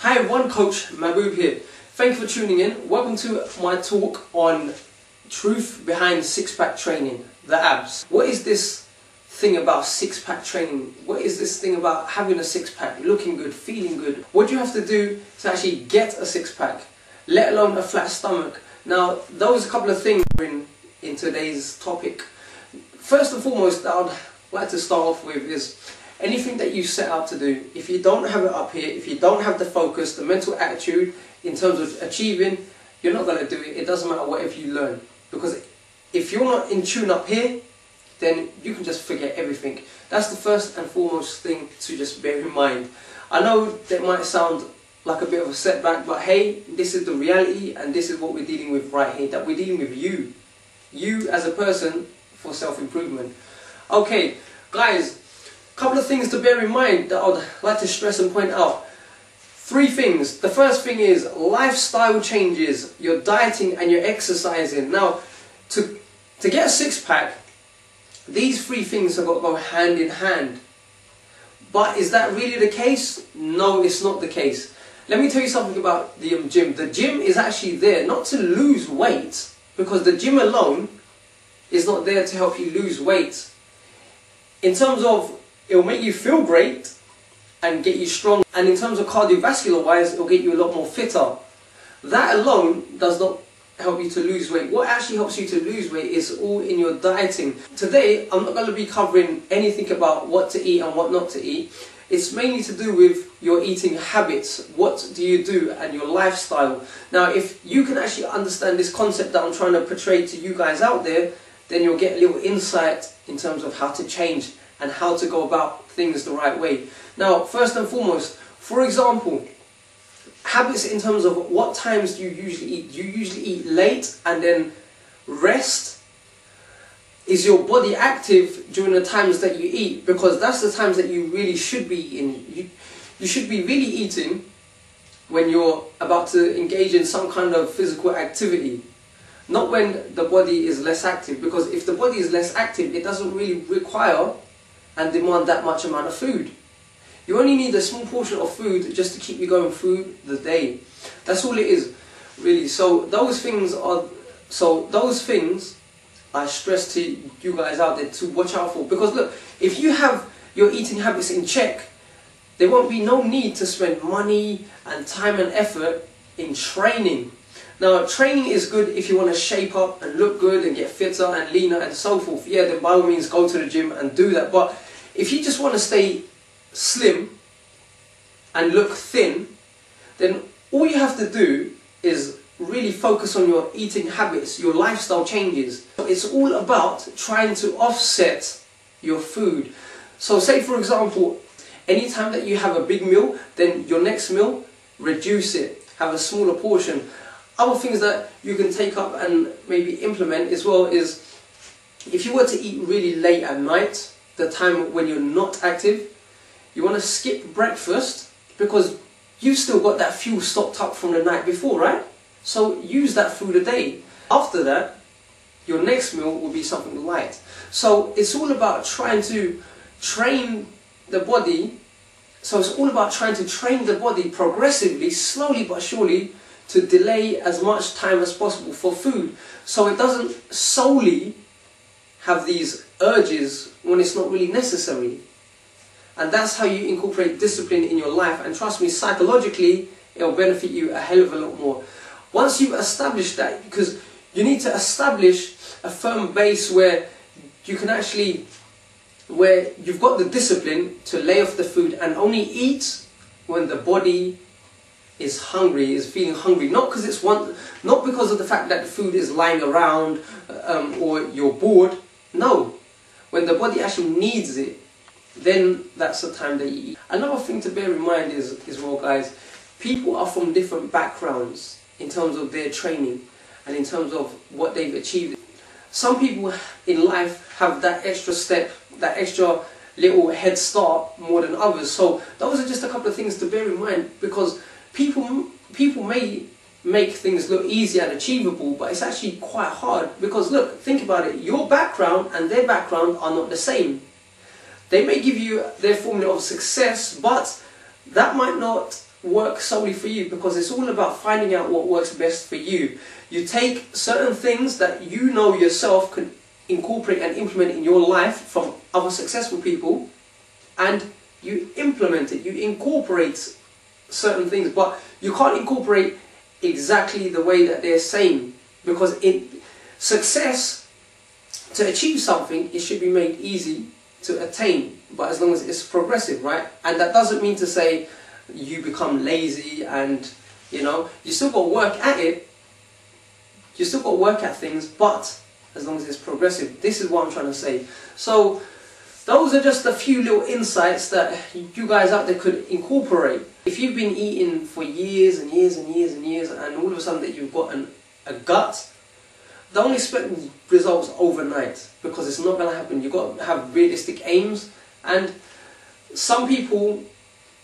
Hi everyone, Coach Mahboob here. Thank you for tuning in. Welcome to my talk on truth behind six-pack training, the abs. What is this thing about six-pack training? What is this thing about having a six-pack, looking good, feeling good? What do you have to do to actually get a six-pack, let alone a flat stomach? Now, those are a couple of things in today's topic. First and foremost, I would like to start off with is anything that you set out to do, if you don't have it up here, if you don't have the focus, the mental attitude in terms of achieving, you're not going to do it. It doesn't matter whatever you learn. Because if you're not in tune up here, then you can just forget everything. That's the first and foremost thing to just bear in mind. I know that might sound like a bit of a setback, but hey, this is the reality and this is what we're dealing with right here, that we're dealing with you. You as a person for self-improvement. Okay, guys, a couple of things to bear in mind that I would like to stress and point out. 3 things. The first thing is lifestyle changes, your dieting and your exercising. Now, to get a six-pack, these 3 things have got to go hand in hand. But is that really the case? No, it's not the case. Let me tell you something about the gym. The gym is actually there not to lose weight, because the gym alone is not there to help you lose weight. In terms of, it will make you feel great and get you strong, and in terms of cardiovascular wise, it will get you a lot more fitter. That alone does not help you to lose weight. What actually helps you to lose weight is all in your dieting. Today, I'm not going to be covering anything about what to eat and what not to eat. It's mainly to do with your eating habits. What do you do and your lifestyle. Now, if you can actually understand this concept that I'm trying to portray to you guys out there, then you'll get a little insight in terms of how to change and how to go about things the right way. Now, first and foremost, for example, habits in terms of what times do you usually eat? Do you usually eat late and then rest? Is your body active during the times that you eat? Because that's the times that you really should be eating. You should be really eating when you're about to engage in some kind of physical activity. Not when the body is less active, because if the body is less active, it doesn't really require and demand that much amount of food. You only need a small portion of food just to keep you going through the day. That's all it is, really. So those things I stress to you guys out there to watch out for. Because look, if you have your eating habits in check, there won't be no need to spend money and time and effort in training. Now, training is good if you want to shape up and look good and get fitter and leaner and so forth. Yeah, then by all means go to the gym and do that. But if you just want to stay slim and look thin, then all you have to do is really focus on your eating habits, your lifestyle changes. It's all about trying to offset your food. So say for example, anytime that you have a big meal, then your next meal, reduce it, have a smaller portion. Other things that you can take up and maybe implement as well is, if you were to eat really late at night, the time when you're not active, you want to skip breakfast because you've still got that fuel stocked up from the night before, right? So use that food a day. After that, your next meal will be something light. So it's all about trying to train the body. So it's all about trying to train the body progressively, slowly but surely, to delay as much time as possible for food. So it doesn't solely have these urges when it's not really necessary. And that's how you incorporate discipline in your life. And trust me, psychologically, it will benefit you a hell of a lot more. Once you've established that, because you need to establish a firm base where you can actually, where you've got the discipline to lay off the food and only eat when the body is hungry, is feeling hungry. Not because it's not because of the fact that the food is lying around or you're bored. No, when the body actually needs it, then that's the time that you eat. Another thing to bear in mind is well, guys, people are from different backgrounds in terms of their training and in terms of what they've achieved. Some people in life have that extra step, that extra little head start more than others. So those are just a couple of things to bear in mind, because people may make things look easy and achievable, but it's actually quite hard. Because look, think about it, your background and their background are not the same. They may give you their formula of success, but that might not work solely for you, because it's all about finding out what works best for you. You take certain things that you know yourself can incorporate and implement in your life from other successful people, and you implement it, you incorporate certain things, but you can't incorporate exactly the way that they're saying, because in success, to achieve something, it should be made easy to attain, but as long as it's progressive, right? And that doesn't mean to say you become lazy and, you know, you still got to work at it, you still got to work at things, but as long as it's progressive. This is what I'm trying to say. So those are just a few little insights that you guys out there could incorporate. If you've been eating for years and years and years and years, and all of a sudden that you've got a gut, don't expect results overnight, because it's not going to happen. You've got to have realistic aims, and some people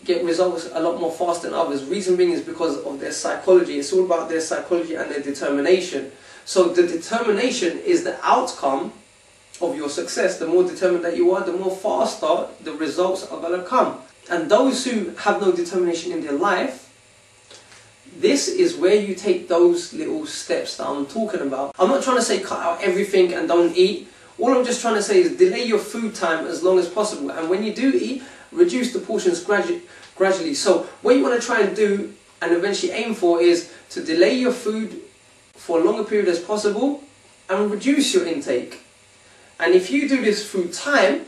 get results a lot more fast than others. Reason being is because of their psychology. It's all about their psychology and their determination. So the determination is the outcome of your success. The more determined that you are, the more faster the results are going to come. And those who have no determination in their life, this is where you take those little steps that I'm talking about. I'm not trying to say cut out everything and don't eat. All I'm just trying to say is delay your food time as long as possible. And when you do eat, reduce the portions gradually. So what you want to try and do and eventually aim for is to delay your food for a longer period as possible and reduce your intake. And if you do this through time,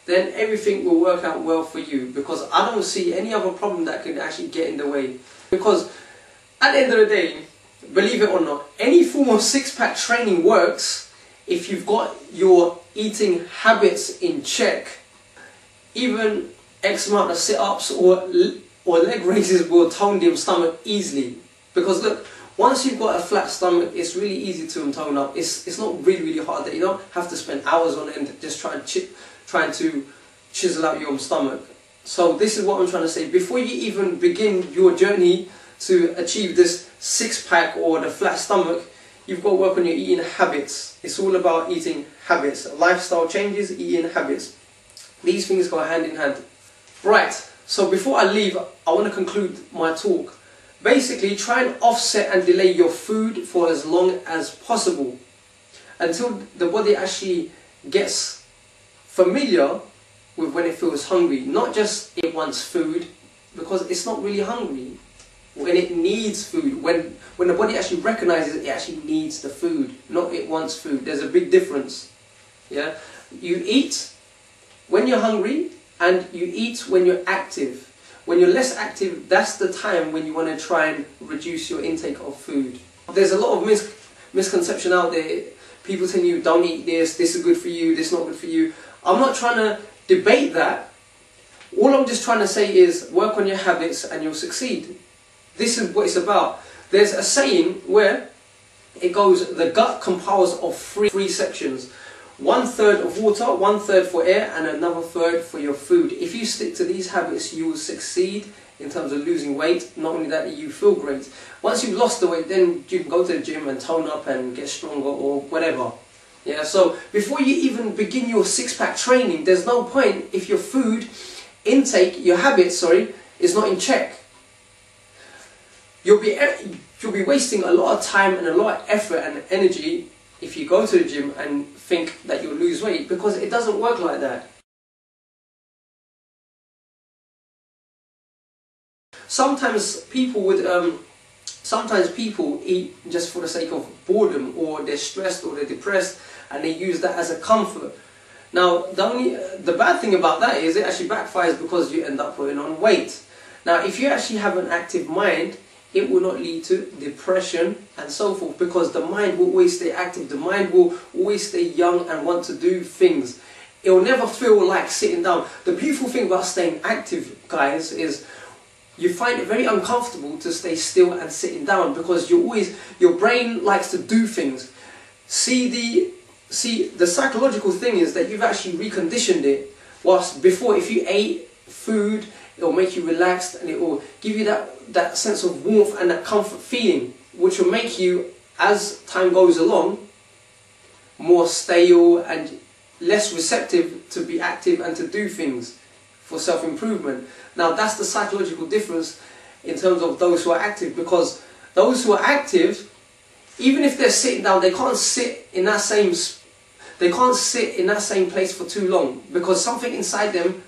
then everything will work out well for you, because I don't see any other problem that can actually get in the way. Because at the end of the day, believe it or not, any form of six-pack training works if you've got your eating habits in check. Even X amount of sit-ups or leg raises will tone your stomach easily. Because look, once you've got a flat stomach, it's really easy to tone up. It's not really hard. That you don't have to spend hours on it and just trying to chisel out your stomach. So this is what I'm trying to say. Before you even begin your journey to achieve this six-pack or the flat stomach, you've got to work on your eating habits. It's all about eating habits. Lifestyle changes, eating habits. These things go hand in hand. Right, so before I leave, I want to conclude my talk. Basically, try and offset and delay your food for as long as possible, until the body actually gets familiar with when it feels hungry. Not just it wants food, because it's not really hungry. When it needs food, when the body actually recognizes it actually needs the food, not it wants food. There's a big difference. Yeah, you eat when you're hungry, and you eat when you're active. When you're less active, that's the time when you want to try and reduce your intake of food. There's a lot of misconception out there. People telling you, don't eat this is good for you, this is not good for you. I'm not trying to debate that. All I'm just trying to say is work on your habits and you'll succeed. This is what it's about. There's a saying where it goes, the gut compiles of three sections. 1/3 of water, 1/3 for air, and another third for your food. If you stick to these habits, you will succeed in terms of losing weight. Not only that, you feel great. Once you've lost the weight, then you can go to the gym and tone up and get stronger or whatever. Yeah, so before you even begin your six-pack training, there's no point if your food intake, your habits, is not in check. You'll be wasting a lot of time and a lot of effort and energy if you go to the gym and think that you'll lose weight, because it doesn't work like that. Sometimes people eat just for the sake of boredom, or they're stressed or they're depressed, and they use that as a comfort. Now, the bad thing about that is it actually backfires, because you end up putting on weight. Now, if you actually have an active mind, it will not lead to depression and so forth, because the mind will always stay active. The mind will always stay young and want to do things. It will never feel like sitting down. The beautiful thing about staying active, guys, is you find it very uncomfortable to stay still and sitting down, because your brain likes to do things. See, the psychological thing is that you've actually reconditioned it. Whilst before, if you ate food, it will make you relaxed, and it will give you that sense of warmth and that comfort feeling, which will make you, as time goes along, more stale and less receptive to be active and to do things. for self-improvement. Now that's the psychological difference in terms of those who are active, because those who are active, even if they're sitting down, they can't sit in that same place for too long, because something inside them,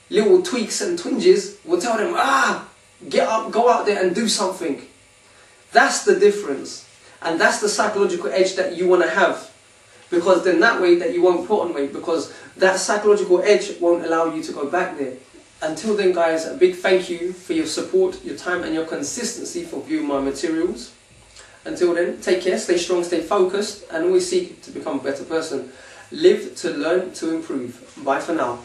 little tweaks and twinges, will tell them, get up, go out there and do something. That's the difference. And that's the psychological edge that you want to have. Because then that way that you won't put on weight, because that psychological edge won't allow you to go back there. Until then guys, a big thank you for your support, your time and your consistency for viewing my materials. Until then, take care, stay strong, stay focused, and always seek to become a better person. Live to learn to improve. Bye for now.